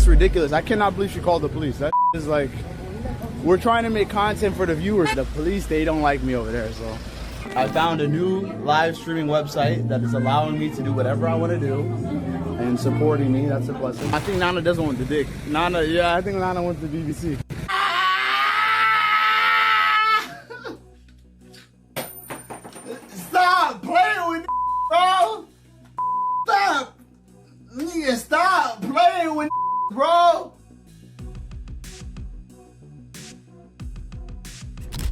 ridiculous. I cannot believe she called the police. That is like, we're trying to make content for the viewers. The police, they don't like me over there, so. I found a new live streaming website that is allowing me to do whatever I want to do and supporting me. That's a blessing. I think Nana doesn't want the dick. Nana, yeah, I think Nana wants the BBC. Stop playing with bro. Stop. Nigga, stop playing with bro.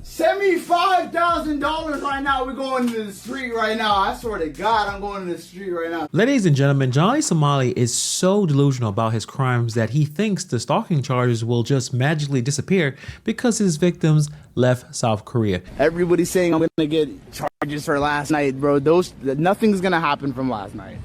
Send me $5,000 right now. We're going to the street right now. I swear to God, I'm going to the street right now. Ladies and gentlemen, Johnny Somali is so delusional about his crimes that he thinks the stalking charges will just magically disappear because his victims left South Korea. Everybody's saying I'm gonna get charges for last night, bro. Nothing's gonna happen from last night.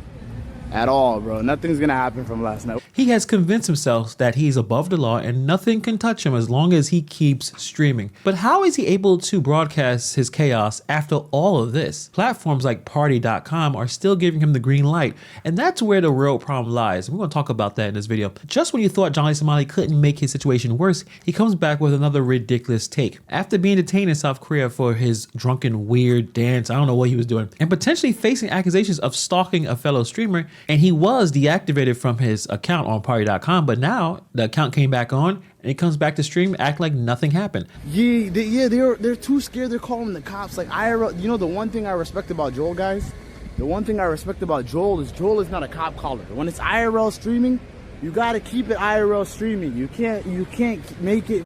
At all, bro. Nothing's gonna happen from last night. He has convinced himself that he's above the law and nothing can touch him as long as he keeps streaming. But how is he able to broadcast his chaos after all of this? Platforms like party.com are still giving him the green light, and that's where the real problem lies. We're gonna talk about that in this video. Just when you thought Johnny Somali couldn't make his situation worse, he comes back with another ridiculous take. After being detained in South Korea for his drunken weird dance, I don't know what he was doing, and potentially facing accusations of stalking a fellow streamer, and he was deactivated from his account on party.com, but now the account came back on and he comes back to stream, act like nothing happened. They're too scared. They're calling the cops. Like IRL, you know, the one thing I respect about Joel, guys, the one thing I respect about Joel is not a cop caller. When it's IRL streaming, you gotta keep it IRL streaming. You can't make it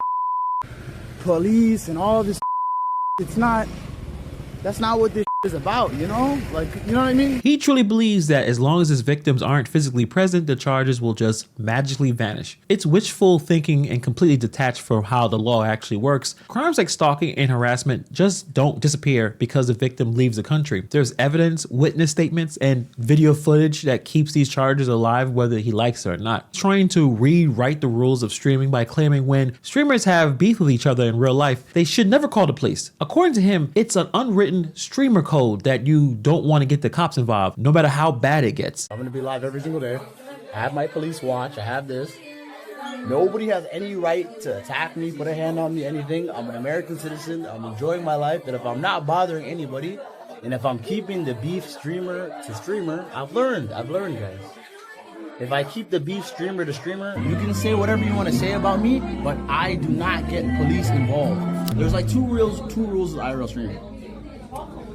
police and all this. It's not. That's not what this is about, you know? Like, you know what I mean? He truly believes that as long as his victims aren't physically present, the charges will just magically vanish. It's wishful thinking and completely detached from how the law actually works. Crimes like stalking and harassment just don't disappear because the victim leaves the country. There's evidence, witness statements, and video footage that keeps these charges alive whether he likes it or not. Trying to rewrite the rules of streaming by claiming when streamers have beef with each other in real life, they should never call the police. According to him, it's an unwritten streamer code that you don't want to get the cops involved, no matter how bad it gets. I'm gonna be live every single day. I have my police watch. I have this. Nobody has any right to attack me, put a hand on me, anything. I'm an American citizen. I'm enjoying my life. And if I'm not bothering anybody, and if I'm keeping the beef streamer to streamer, I've learned, guys. If I keep the beef streamer to streamer, you can say whatever you want to say about me, but I do not get police involved. There's like two rules of IRL streaming.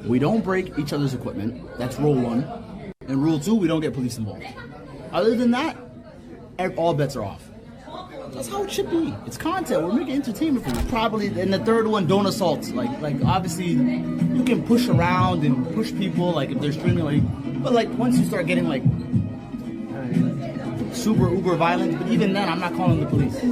We don't break each other's equipment. That's rule 1. And rule 2, we don't get police involved. Other than that, all bets are off. That's how it should be. It's content. We're making entertainment for you. Probably, and the third one, don't assault. Like obviously, you can push around and push people, like if they're streaming, like, but like once you start getting like super uber violent, but even then, I'm not calling the police.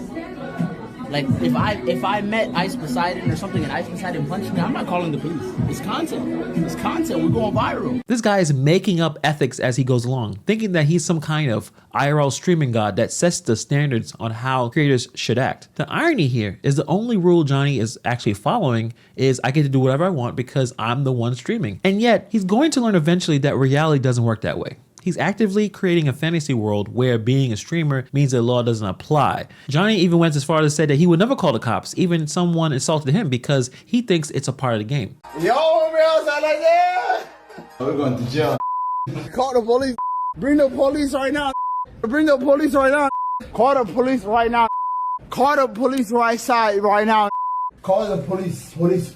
Like if I met Ice Poseidon or something and Ice Poseidon punched me, I'm not calling the police. It's content. It's content. We're going viral. This guy is making up ethics as he goes along, thinking that he's some kind of IRL streaming god that sets the standards on how creators should act. The irony here is the only rule Johnny is actually following is I get to do whatever I want because I'm the one streaming. And yet he's going to learn eventually that reality doesn't work that way. He's actively creating a fantasy world where being a streamer means the law doesn't apply. Johnny even went as far as to say that he would never call the cops, even someone insulted him, because he thinks it's a part of the game. Yo, we're outside like that. We're going to jail. Call the police. Bring the police right now. Bring the police right now. Call the police right now. Call the police right side right now. Call the police. Police.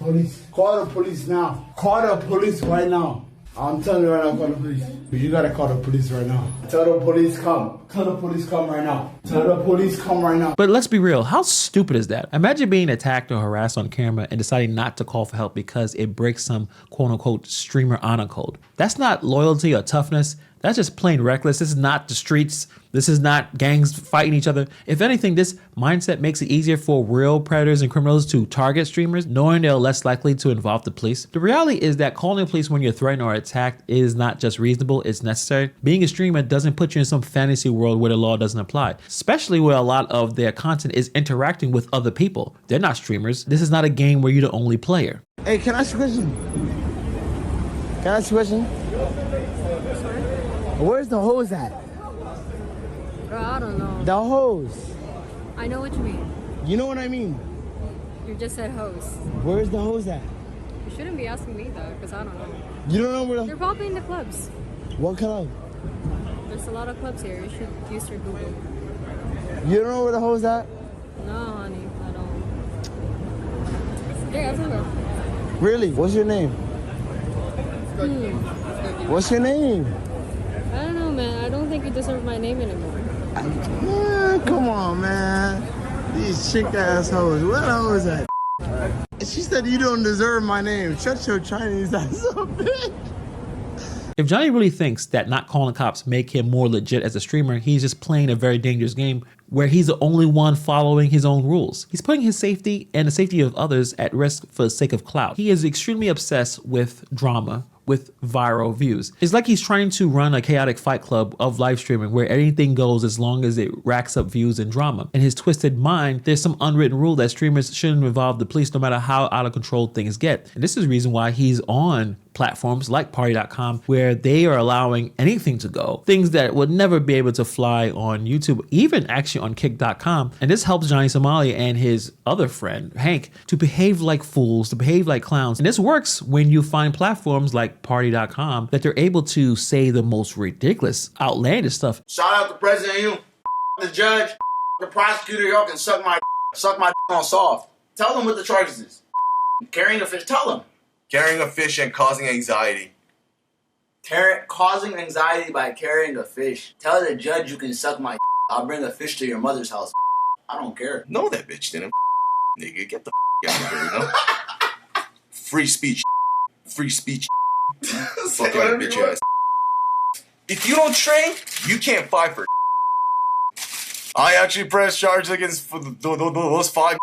Call the police now. Call the police right now. I'm telling you right now, call the police. You gotta call the police right now. Tell the police come. Tell the police come right now. Tell the police come right now. But let's be real, how stupid is that? Imagine being attacked or harassed on camera and deciding not to call for help because it breaks some quote unquote streamer honor code. That's not loyalty or toughness. That's just plain reckless. This is not the streets. This is not gangs fighting each other. If anything, this mindset makes it easier for real predators and criminals to target streamers, knowing they're less likely to involve the police. The reality is that calling the police when you're threatened or attacked is not just reasonable, it's necessary. Being a streamer doesn't put you in some fantasy world where the law doesn't apply, especially where a lot of their content is interacting with other people. They're not streamers. This is not a game where you're the only player. Hey, can I ask you a question? Can I ask you a question? Where's the hose at? Bro, I don't know. The hose. I know what you mean. You know what I mean? You just said hose. Where's the hose at? You shouldn't be asking me though, because I don't know. You don't know where They're probably in the clubs. What club? There's a lot of clubs here. You should use your Google. You don't know where the hose at? No, honey, I don't. Yeah, everywhere. Really? What's your name? What's your name? I don't know, man. I don't think you deserve my name anymore. Man, come on, man. These chick assholes. Where the hose at? She said you don't deserve my name. Shut your Chinese ass up, bitch. If Johnny really thinks that not calling the cops make him more legit as a streamer, he's just playing a very dangerous game where he's the only one following his own rules. He's putting his safety and the safety of others at risk for the sake of clout. He is extremely obsessed with drama, with viral views. It's like he's trying to run a chaotic fight club of live streaming where anything goes as long as it racks up views and drama. In his twisted mind, there's some unwritten rule that streamers shouldn't involve the police no matter how out of control things get. And this is the reason why he's on platforms like party.com where they are allowing anything to go, things that would never be able to fly on YouTube, even actually on kick.com. And this helps Johnny Somali and his other friend Hank to behave like fools, to behave like clowns. And this works when you find platforms like party.com that they're able to say the most ridiculous, outlandish stuff. Shout out the president, you, the judge, the prosecutor, y'all can suck my on soft. Tell them what the charges is. Carrying a fish, tell them. Carrying a fish and causing anxiety. Causing anxiety by carrying a fish. Tell the judge you can suck my. I'll bring a fish to your mother's house. I don't care. No, that bitch didn't. Nigga, get the out of here, you know? Free speech. Free speech. Fuck out of bitch ass. If you don't train, you can't fight for. I actually pressed charges against those five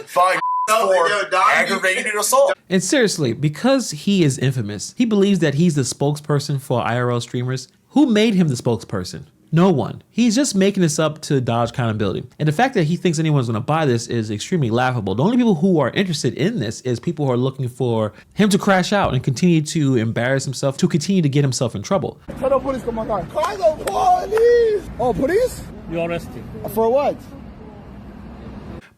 for aggravated assault. And seriously, because he is infamous, he believes that he's the spokesperson for IRL streamers. Who made him the spokesperson? No one. He's just making this up to dodge accountability. And the fact that he thinks anyone's gonna buy this is extremely laughable. The only people who are interested in this is people who are looking for him to crash out and continue to embarrass himself, to continue to get himself in trouble. Tell the police come on car. Call the police! Oh, police? You're arrested. For what?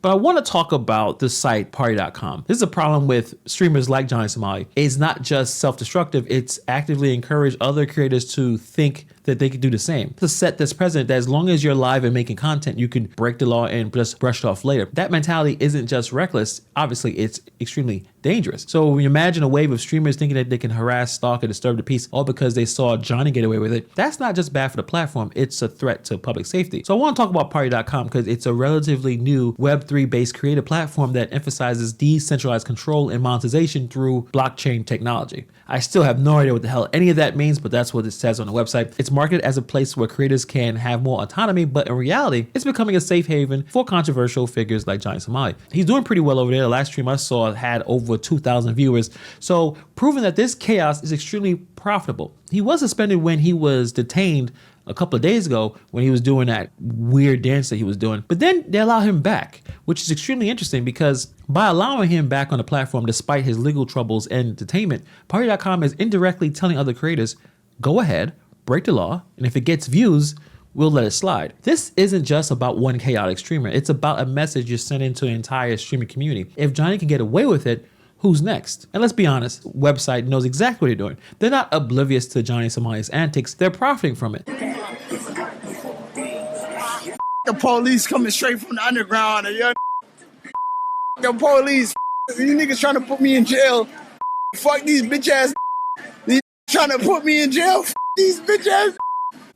But I want to talk about the site party.com. This is a problem with streamers like Johnny Somali. It's not just self-destructive, it's actively encourage other creators to think that they could do the same. It's a set that's present that as long as you're live and making content, you can break the law and just brush it off later. That mentality isn't just reckless, obviously it's extremely dangerous. So when you imagine a wave of streamers thinking that they can harass, stalk, and disturb the peace all because they saw Johnny get away with it, that's not just bad for the platform, it's a threat to public safety. So I want to talk about party.com because it's a relatively new Web3 based creative platform that emphasizes decentralized control and monetization through blockchain technology. I still have no idea what the hell any of that means, but that's what it says on the website. It's marketed as a place where creators can have more autonomy, but in reality, it's becoming a safe haven for controversial figures like Johnny Somali. He's doing pretty well over there. The last stream I saw had over 2,000 viewers, so proving that this chaos is extremely profitable. He was suspended when he was detained a couple of days ago when he was doing that weird dance that he was doing. But then they allow him back, which is extremely interesting because by allowing him back on the platform despite his legal troubles and detainment, party.com is indirectly telling other creators, go ahead, break the law, and if it gets views, we'll let it slide. This isn't just about one chaotic streamer. It's about a message you're sending to an entire streaming community. If Johnny can get away with it, who's next? And let's be honest, website knows exactly what they're doing. They're not oblivious to Johnny Somali's antics. They're profiting from it. The police coming straight from the underground. And the police, you niggas trying to put me in jail. Fuck these bitch ass. These trying to put me in jail. These bitch ass.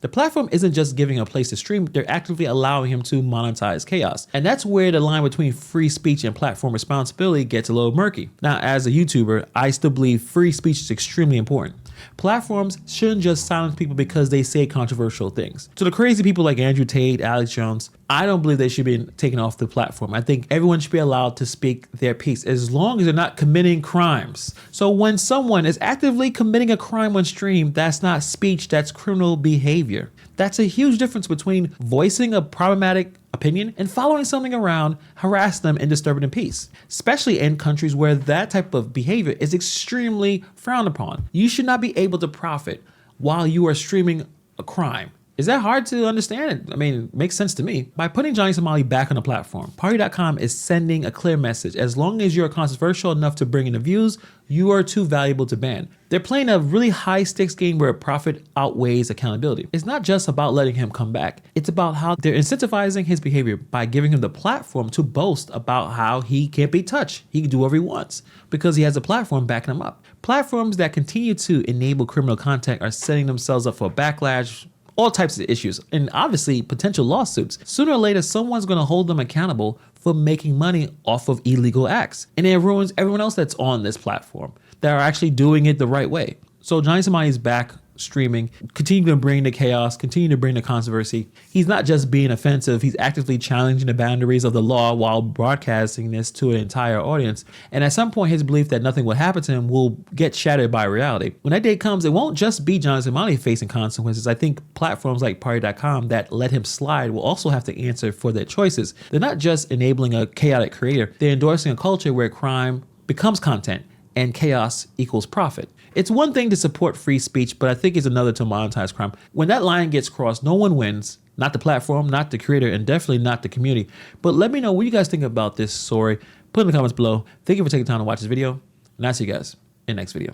The platform isn't just giving a place to stream, they're actively allowing him to monetize chaos. And that's where the line between free speech and platform responsibility gets a little murky. Now, as a YouTuber, I still believe free speech is extremely important. Platforms shouldn't just silence people because they say controversial things. To the crazy people like Andrew Tate, Alex Jones, I don't believe they should be taken off the platform. I think everyone should be allowed to speak their piece as long as they're not committing crimes. So when someone is actively committing a crime on stream, that's not speech, that's criminal behavior. That's a huge difference between voicing a problematic opinion and following something around, harass them, and disturbing the peace, especially in countries where that type of behavior is extremely frowned upon. You should not be able to profit while you are streaming a crime. Is that hard to understand? I mean, it makes sense to me. By putting Johnny Somali back on the platform, Party.com is sending a clear message. As long as you're controversial enough to bring in the views, you are too valuable to ban. They're playing a really high stakes game where profit outweighs accountability. It's not just about letting him come back. It's about how they're incentivizing his behavior by giving him the platform to boast about how he can't be touched. He can do whatever he wants because he has a platform backing him up. Platforms that continue to enable criminal content are setting themselves up for backlash, all types of issues, and obviously potential lawsuits. Sooner or later, someone's gonna hold them accountable for making money off of illegal acts. And it ruins everyone else that's on this platform that are actually doing it the right way. So Johnny Somali is back streaming, continue to bring the chaos, continue to bring the controversy. He's not just being offensive, he's actively challenging the boundaries of the law while broadcasting this to an entire audience. And at some point, his belief that nothing will happen to him will get shattered by reality. When that day comes, it won't just be Johnny Somali facing consequences. I think platforms like Party.com that let him slide will also have to answer for their choices. They're not just enabling a chaotic creator, they're endorsing a culture where crime becomes content and chaos equals profit. It's one thing to support free speech, but I think it's another to monetize crime. When that line gets crossed, no one wins. Not the platform, not the creator, and definitely not the community. But let me know what you guys think about this story. Put in the comments below. Thank you for taking time to watch this video, and I'll see you guys in the next video.